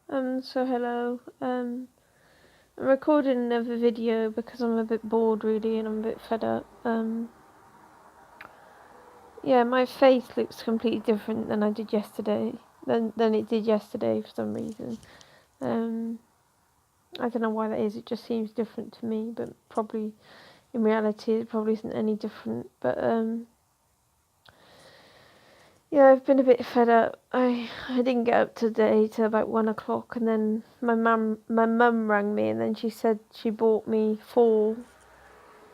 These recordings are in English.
So hello. I'm recording another video because I'm a bit bored really and I'm a bit fed up. Yeah, my face looks completely different than I did yesterday. Than it did yesterday for some reason. I don't know why that is, it just seems different to me, but probably in reality it probably isn't any different. But yeah, I've been a bit fed up. I didn't get up today till about 1 o'clock, and then my mum rang me, and then she said she bought me four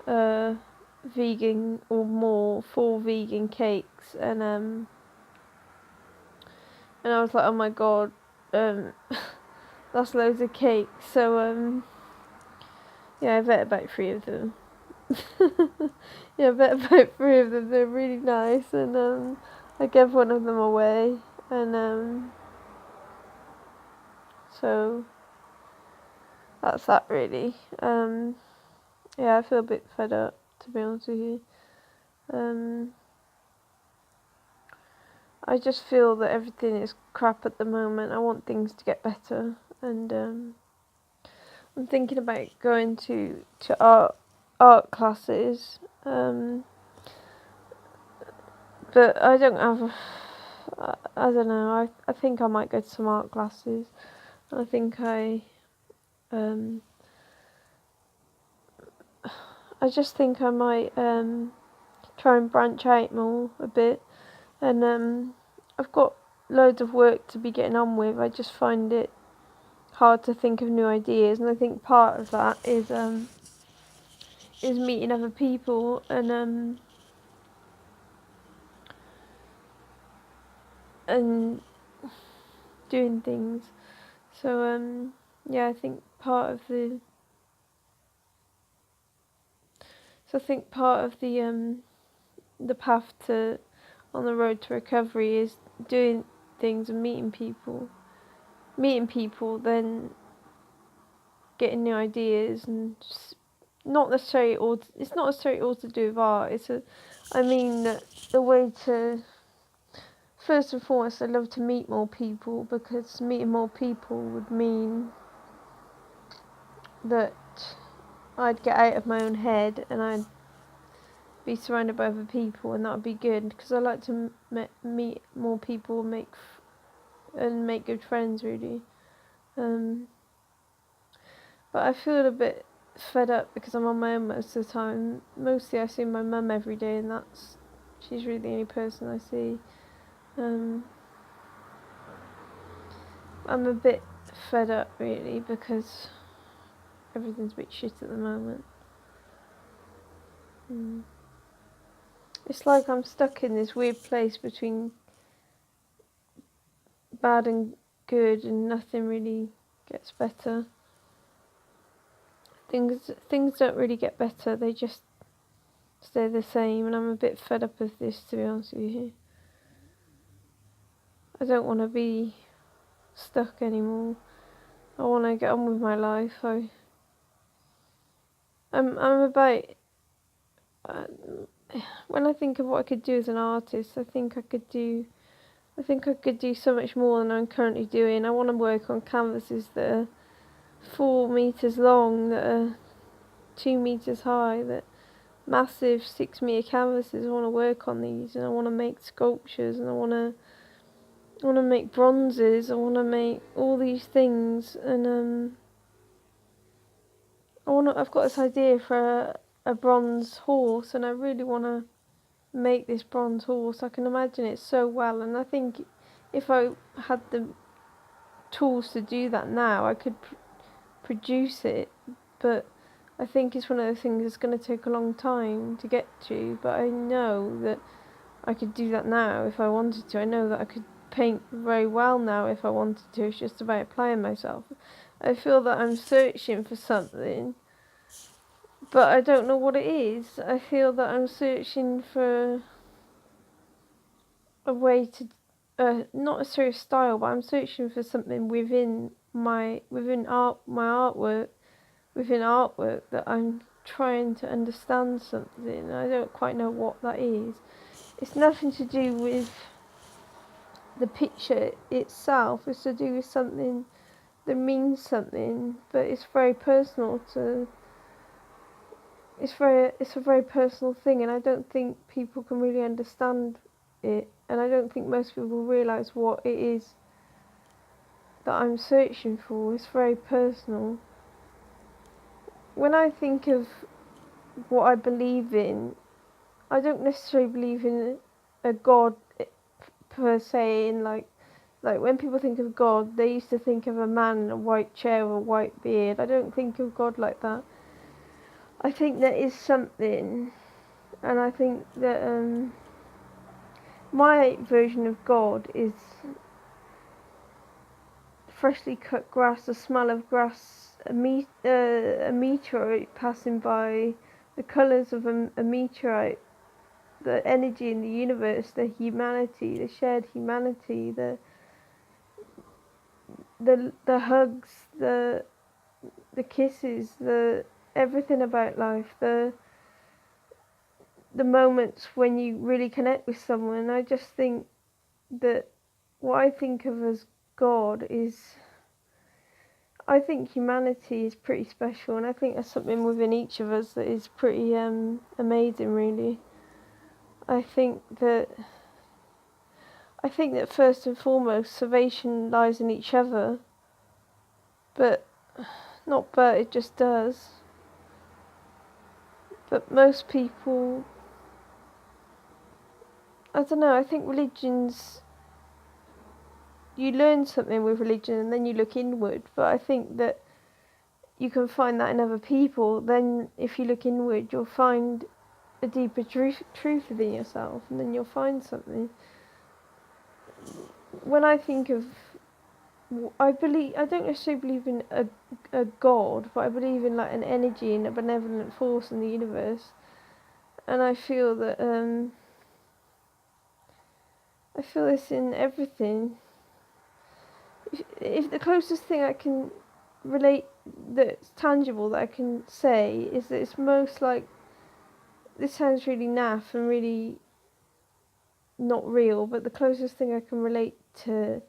vegan or more, 4 vegan cakes, and I was like, oh my god, that's loads of cakes. So yeah, I better buy 3 of them. Yeah, I better buy 3 of them. They're really nice, and I gave one of them away, and so that's that really. Yeah, I feel a bit fed up, to be honest with you. I just feel that everything is crap at the moment. I want things to get better, and I'm thinking about going to art classes. But I don't have. I don't know. I think I might go to some art classes. I think I just think I might try and branch out more a bit, and I've got loads of work to be getting on with. I just find it hard to think of new ideas, and I think part of that is meeting other people and doing things. So yeah, I think part of the path to on the road to recovery is doing things and meeting people, then getting new ideas, and just not necessarily all. It's not necessarily all to do with art. I mean, the way to. First and foremost, I'd love to meet more people, because meeting more people would mean that I'd get out of my own head and I'd be surrounded by other people, and that would be good, because I like to meet more people, make good friends really. But I feel a bit fed up because I'm on my own most of the time. Mostly I see my mum every day, and she's really the only person I see. I'm a bit fed up really, because everything's a bit shit at the moment. It's like I'm stuck in this weird place between bad and good, and nothing really gets better. Things don't really get better, they just stay the same, and I'm a bit fed up of this, to be honest with you. I don't want to be stuck anymore. I want to get on with my life. I'm about when I think of what I could do as an artist, I think I could do so much more than I'm currently doing. I want to work on canvases that are 4 meters long, that are 2 meters high, that massive 6-meter canvases. I want to work on these, and I want to make sculptures, and I want to make bronzes. I want to make all these things, and I've got this idea for a bronze horse, and I really want to make this bronze horse. I can imagine it so well, and I think if I had the tools to do that now, I could produce it. But I think it's one of those things that's going to take a long time to get to. But I know that I could do that now if I wanted to. I know that I could paint very well now if I wanted to. It's just about applying myself. I feel that I'm searching for something, but I don't know what it is. I feel that I'm searching for a way to, not necessarily a style, but I'm searching for something within my artwork that I'm trying to understand something. I don't quite know what that is. It's nothing to do with the picture itself. It's to do with something that means something, but it's very personal to. It's a very personal thing, and I don't think people can really understand it, and I don't think most people realise what it is that I'm searching for. It's very personal. When I think of what I believe in, I don't necessarily believe in a God per se. In like when people think of God, they used to think of a man in a white chair with a white beard. I don't think of God like that. I think there is something, and I think that my version of God is freshly cut grass, the smell of grass, a meteorite passing by, the colours of a meteorite, the energy in the universe, the humanity, the shared humanity, the hugs, the kisses, the everything about life, the moments when you really connect with someone. I just think that what I think of as God is, I think humanity is pretty special, and I think there's something within each of us that is pretty amazing, really. I think that first and foremost, salvation lies in each other, but it just does. But most people, I don't know, I think religions, you learn something with religion and then you look inward, but I think that you can find that in other people. Then if you look inward, you'll find a deeper truth within yourself, and then you'll find something. When I think of, I don't necessarily believe in a God, but I believe in like an energy and a benevolent force in the universe, and I feel that I feel this in everything. If the closest thing I can relate that's tangible that I can say is that it's most like, this sounds really naff and really not real, but the closest thing I can relate to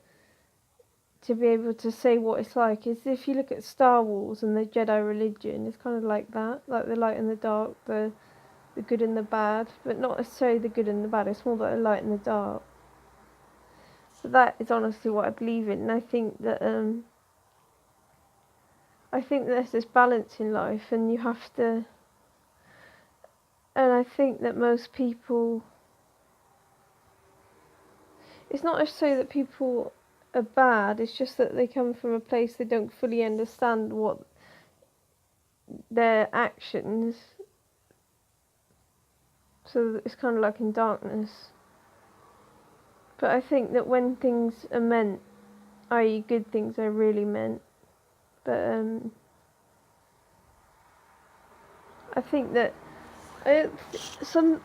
be able to say what it's like is if you look at Star Wars and the Jedi religion. It's kind of like that, like the light and the dark, the good and the bad, but not necessarily the good and the bad. It's more like the light and the dark. So that is honestly what I believe in, and I think that there's this balance in life, and you have to. And I think that most people, it's not necessarily that people are bad, it's just that they come from a place they don't fully understand what their actions. So it's kind of like in darkness. But I think that when things are meant, i.e. good things, are really meant. But I think that some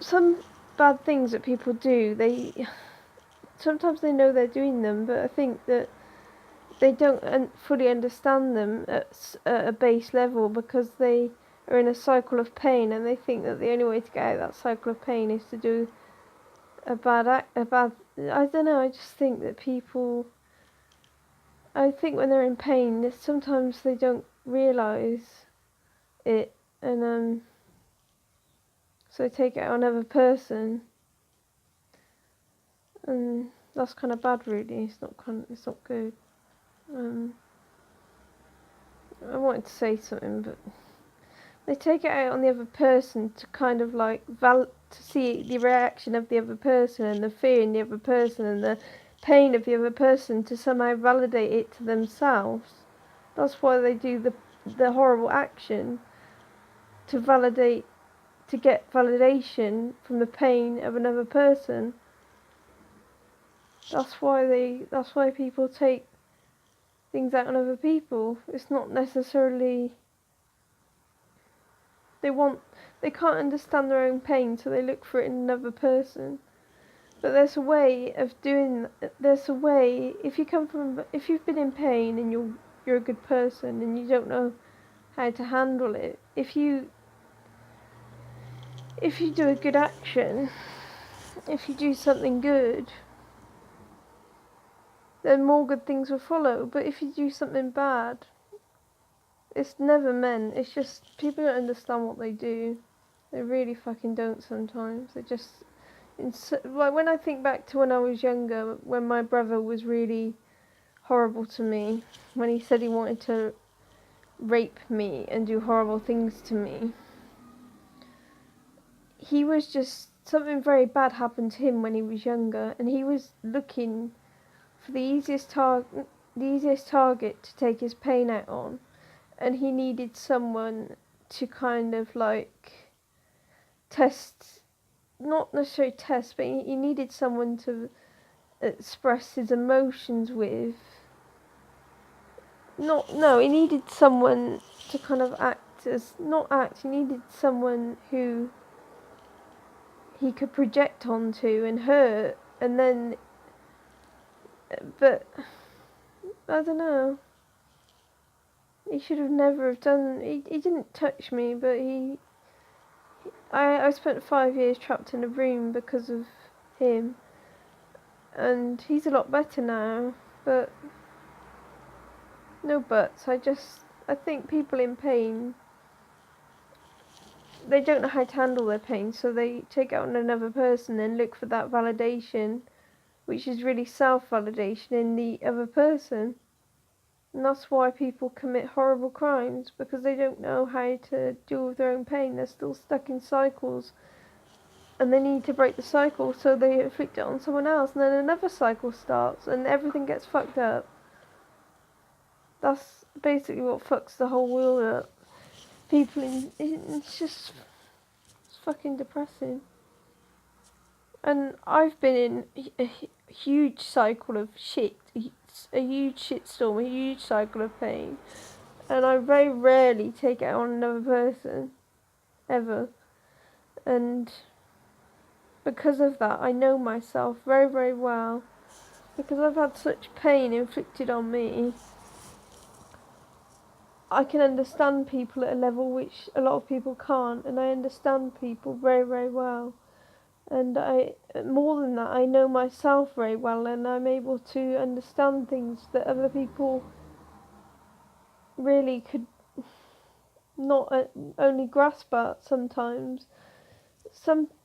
bad things that people do, sometimes they know they're doing them, but I think that they don't fully understand them at a base level, because they are in a cycle of pain, and they think that the only way to get out of that cycle of pain is to do a bad I don't know, I just think that people, I think when they're in pain, sometimes they don't realise it, and so they take it on another person, and that's kind of bad, really. It's not good. I wanted to say something, but they take it out on the other person to kind of like to see the reaction of the other person, and the fear in the other person, and the pain of the other person, to somehow validate it to themselves. That's why they do the horrible action, to get validation from the pain of another person. That's why people take things out on other people. It's not necessarily, they can't understand their own pain, so they look for it in another person. But there's a way of doing. There's a way, if you've been in pain and you're a good person and you don't know how to handle it, if you do a good action, if you do something good, then more good things will follow. But if you do something bad, it's never meant. It's just people don't understand what they do. They really fucking don't sometimes. They just... like when I think back to when I was younger, when my brother was really horrible to me, when he said he wanted to rape me and do horrible things to me, he was just... something very bad happened to him when he was younger, and he was looking for the easiest target to take his pain out on, and he needed someone to kind of like test, not necessarily test, but he needed someone to express his emotions with. He needed someone to kind of he needed someone who he could project onto and hurt, and then, but I don't know. He should have never have done. He didn't touch me, but I spent 5 years trapped in a room because of him, and he's a lot better now. But no buts. I think people in pain, they don't know how to handle their pain, so they take it on another person and look for that validation, which is really self-validation in the other person. And that's why people commit horrible crimes, because they don't know how to deal with their own pain. They're still stuck in cycles, and they need to break the cycle, so they inflict it on someone else, and then another cycle starts, and everything gets fucked up. That's basically what fucks the whole world up. It's fucking depressing. And I've been in a huge cycle of shit, a huge shitstorm, a huge cycle of pain, and I very rarely take it out on another person, ever. And because of that, I know myself very, very well. Because I've had such pain inflicted on me, I can understand people at a level which a lot of people can't, and I understand people very, very well. And more than that, I know myself very well, and I'm able to understand things that other people really could not only grasp at sometimes. Sometimes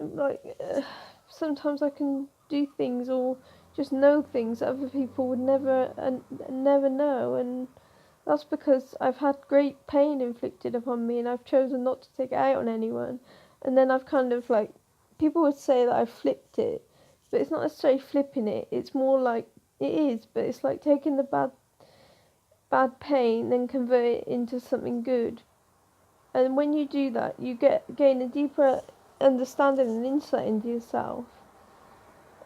I can do things or just know things that other people would never know, and that's because I've had great pain inflicted upon me, and I've chosen not to take it out on anyone. And then I've kind of like, people would say that I flipped it, but it's not necessarily flipping it. It's more like, it is, but it's like taking the bad pain and convert it into something good. And when you do that, you gain a deeper understanding and insight into yourself,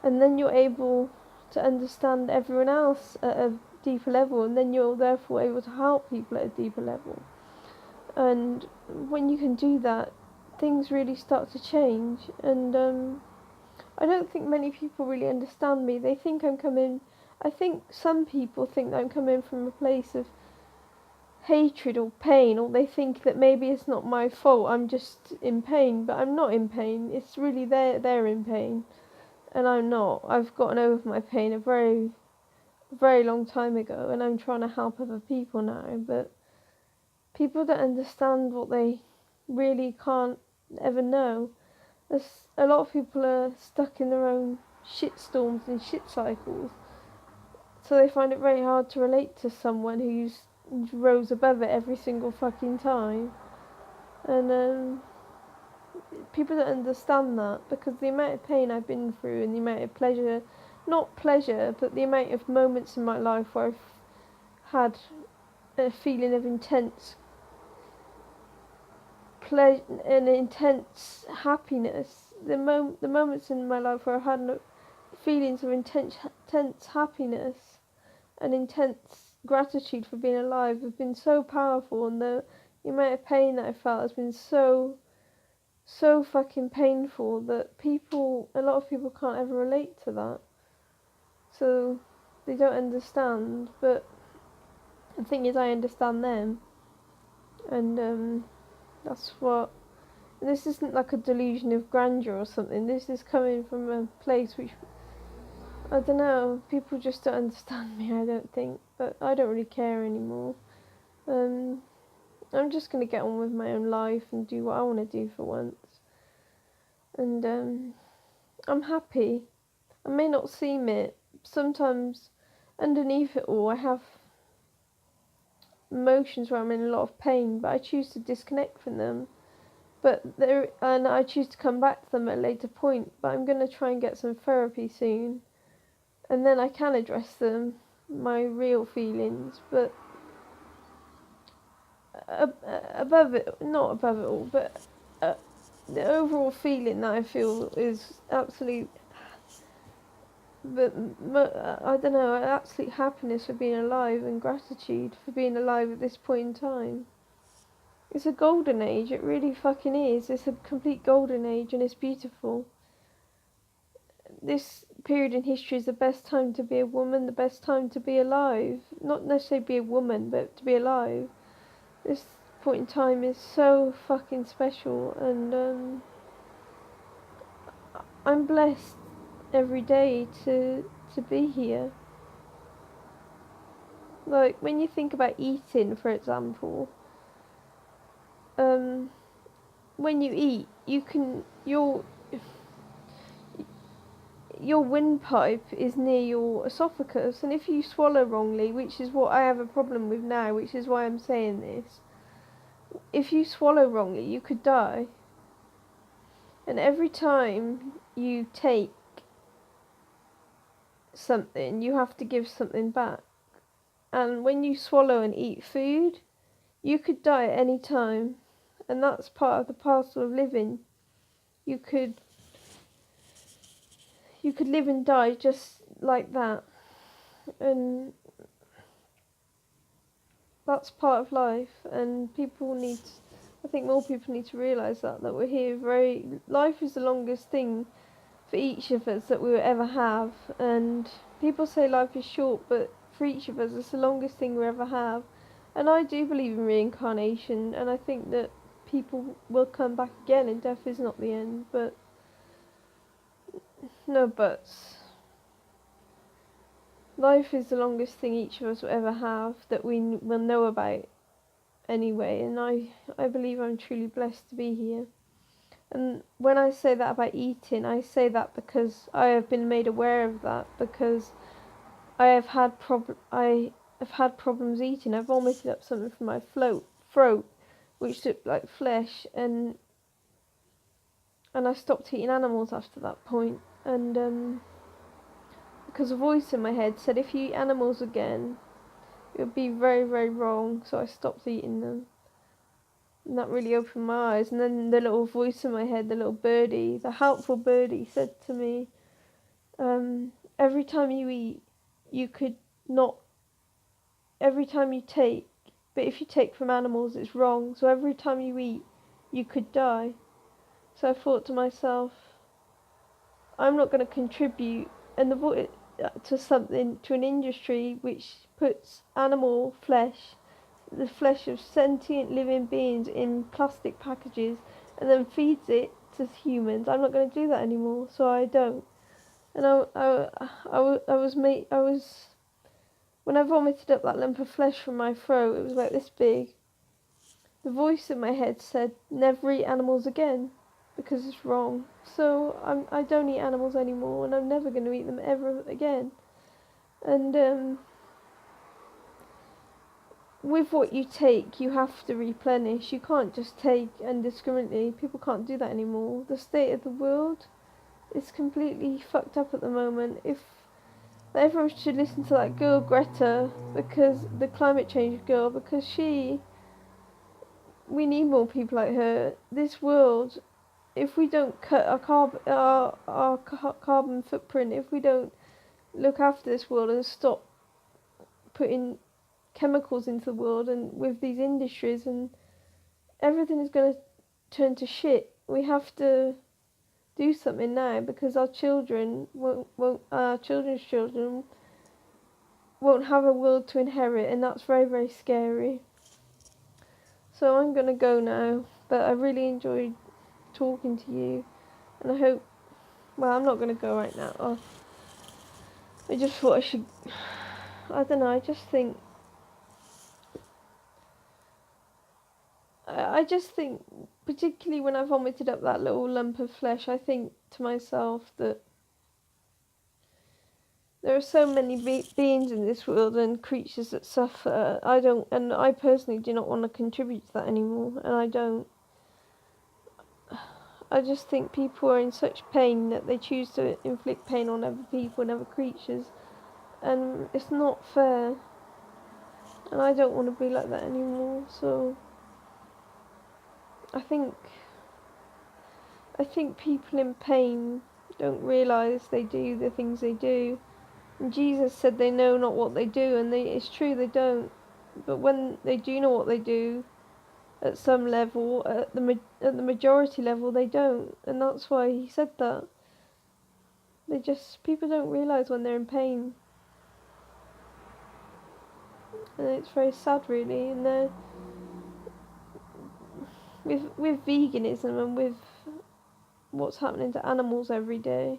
and then you're able to understand everyone else at a deeper level, and then you're therefore able to help people at a deeper level. And when you can do that, things really start to change. And I don't think many people really understand me. They think I think some people think that I'm coming from a place of hatred or pain, or they think that maybe it's not my fault, I'm just in pain. But I'm not in pain. It's really they're in pain, and I'm not. I've gotten over my pain a very, very long time ago, and I'm trying to help other people now. But people don't understand what they really can't ever know. A lot of people are stuck in their own shitstorms and shit cycles, so they find it very hard to relate to someone who's rose above it every single fucking time. And people don't understand that, because the amount of pain I've been through and the amount of pleasure, not pleasure, but the amount of moments in my life where I've had a feeling of intense pleasure and intense happiness. The moments in my life where I've had feelings of intense happiness and intense gratitude for being alive have been so powerful, and the amount of pain that I felt has been so fucking painful that a lot of people can't ever relate to that, so they don't understand. But the thing is, I understand them, and that's what... This isn't like a delusion of grandeur or something. This is coming from a place which I don't know, people just don't understand me, I don't think, but I don't really care anymore. I'm just going to get on with my own life and do what I want to do for once. And I'm happy. I may not seem it. Sometimes underneath it all I have emotions where I'm in a lot of pain, but I choose to disconnect from them. And I choose to come back to them at a later point, but I'm going to try and get some therapy soon. And then I can address them, my real feelings, but above it, not above it all, but the overall feeling that I feel is absolute, I don't know, absolute happiness for being alive and gratitude for being alive at this point in time. It's a golden age, it really fucking is. It's a complete golden age and it's beautiful. This period in history is the best time to be a woman, the best time to be alive. Not necessarily be a woman, but to be alive. This point in time is so fucking special, and I'm blessed every day to be here. Like, when you think about eating, for example, when you eat, your windpipe is near your esophagus, and if you swallow wrongly, which is what I have a problem with now, which is why I'm saying this, if you swallow wrongly, you could die. And every time you take something, you have to give something back. And when you swallow and eat food, you could die at any time. And that's part of the parcel of living. You could live and die just like that. And that's part of life. And I think more people need to realise that we're here life is the longest thing for each of us that we will ever have. And people say life is short, but for each of us it's the longest thing we ever have. And I do believe in reincarnation, and I think that people will come back again and death is not the end, but no buts. Life is the longest thing each of us will ever have that we will know about anyway, and I believe I'm truly blessed to be here. And when I say that about eating, I say that because I have been made aware of that, because I have had problems eating. I vomited up something from my throat, which looked like flesh, and I stopped eating animals after that point. And because a voice in my head said if you eat animals again, it would be very, very wrong. So I stopped eating them. And that really opened my eyes. And then the little voice in my head, the little birdie, the helpful birdie, said to me, every time you eat, you could not, every time you take, but if you take from animals, it's wrong. So every time you eat, you could die. So I thought to myself, I'm not going to contribute to an industry which puts animal flesh, the flesh of sentient living beings, in plastic packages and then feeds it to humans. I'm not going to do that anymore, so I don't. And when I vomited up that lump of flesh from my throat, it was like this big. The voice in my head said, never eat animals again, because it's wrong. So I don't eat animals anymore, and I'm never going to eat them ever again. And with what you take, you have to replenish. You can't just take indiscriminately. People can't do that anymore. The state of the world is completely fucked up at the moment. If everyone should listen to that girl Greta, because the climate change girl, because we need more people like her. This world, if we don't cut our carbon footprint, if we don't look after this world and stop putting chemicals into the world and with these industries, and everything is going to turn to shit. We have to do something now, because our children's children won't have a world to inherit, and that's very, very scary. So I'm going to go now, but I really enjoyed talking to you, and I hope, well, I'm not going to go right now. I just thought I should, I don't know, I just think particularly when I vomited up that little lump of flesh, I think to myself that there are so many beings in this world and creatures that suffer. I personally do not want to contribute to that anymore, and I don't. I just think people are in such pain that they choose to inflict pain on other people and other creatures, and it's not fair. And I don't want to be like that anymore. So I think people in pain don't realise they do the things they do. And Jesus said they know not what they do, and it's true, they don't. But when they do know what they do, at some level, at the majority level, they don't, and that's why he said that. People don't realise when they're in pain, and it's very sad, really. And with veganism and with what's happening to animals every day,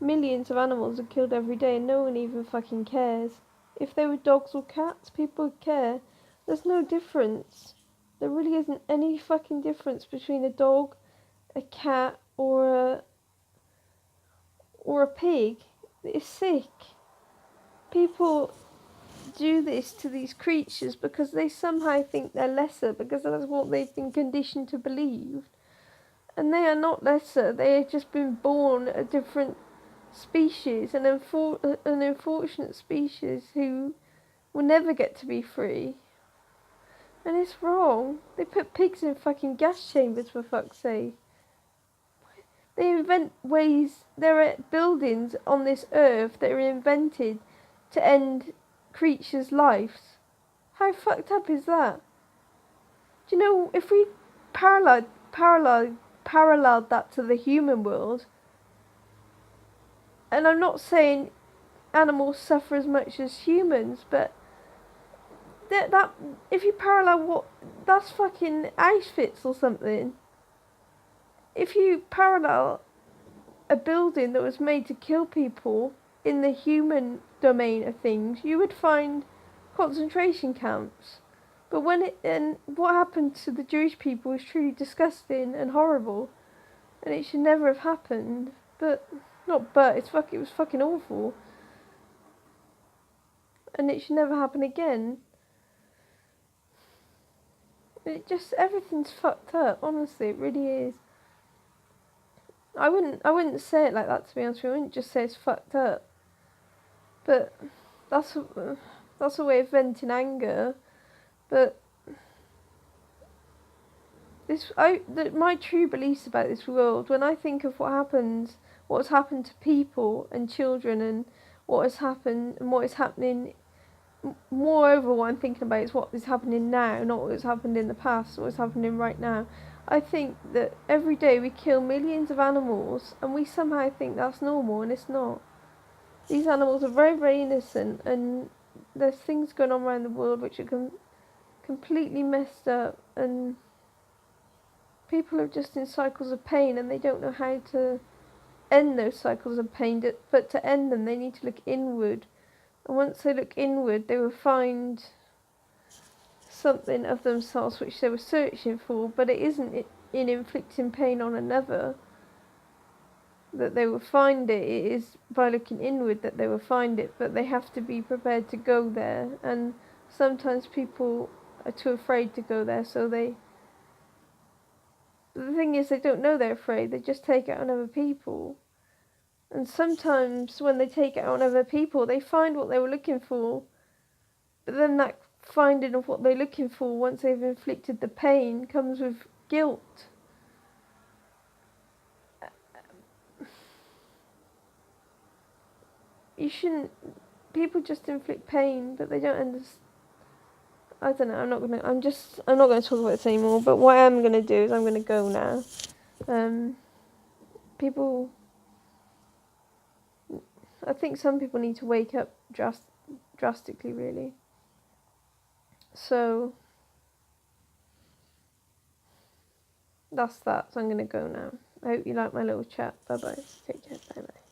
millions of animals are killed every day, and no one even fucking cares. If they were dogs or cats, people would care. There's no difference. There really isn't any fucking difference between a dog, a cat, or a pig. It's sick. People do this to these creatures because they somehow think they're lesser, because that's what they've been conditioned to believe. And they are not lesser. They have just been born a different species, an unfortunate species who will never get to be free. And it's wrong. They put pigs in fucking gas chambers, for fuck's sake. They invent ways. There are buildings on this earth that are invented to end creatures' lives. How fucked up is that? Do you know, if we paralleled that to the human world, and I'm not saying animals suffer as much as humans, but that if you parallel that's fucking Auschwitz or something. If you parallel a building that was made to kill people in the human domain of things, you would find concentration camps. But what happened to the Jewish people was truly disgusting and horrible, and it should never have happened. It was fucking awful, and it should never happen again. Everything's fucked up, honestly, it really is. I wouldn't say it like that, to be honest with you. I wouldn't just say it's fucked up. But that's a way of venting anger. But my true beliefs about this world, when I think of what's happened to people and children, and what has happened and what is happening. Moreover, what I'm thinking about is what is happening now, not what's happened in the past, what's happening right now. I think that every day we kill millions of animals, and we somehow think that's normal, and it's not. These animals are very, very innocent, and there's things going on around the world which are completely messed up, and people are just in cycles of pain, and they don't know how to end those cycles of pain. But to end them, they need to look inward. And once they look inward, they will find something of themselves which they were searching for, but it isn't in inflicting pain on another that they will find it. It is by looking inward that they will find it, but they have to be prepared to go there. And sometimes people are too afraid to go there, so the thing is, they don't know they're afraid, they just take it on other people. And sometimes when they take it on other people, they find what they were looking for. But then that finding of what they're looking for, once they've inflicted the pain, comes with guilt. You shouldn't. People just inflict pain, but they don't understand. I don't know. I'm not gonna talk about this anymore. But what I am gonna do is I'm gonna go now. People. I think some people need to wake up drastically, really. So that's that. So I'm going to go now. I hope you like my little chat. Bye bye. Take care. Bye bye.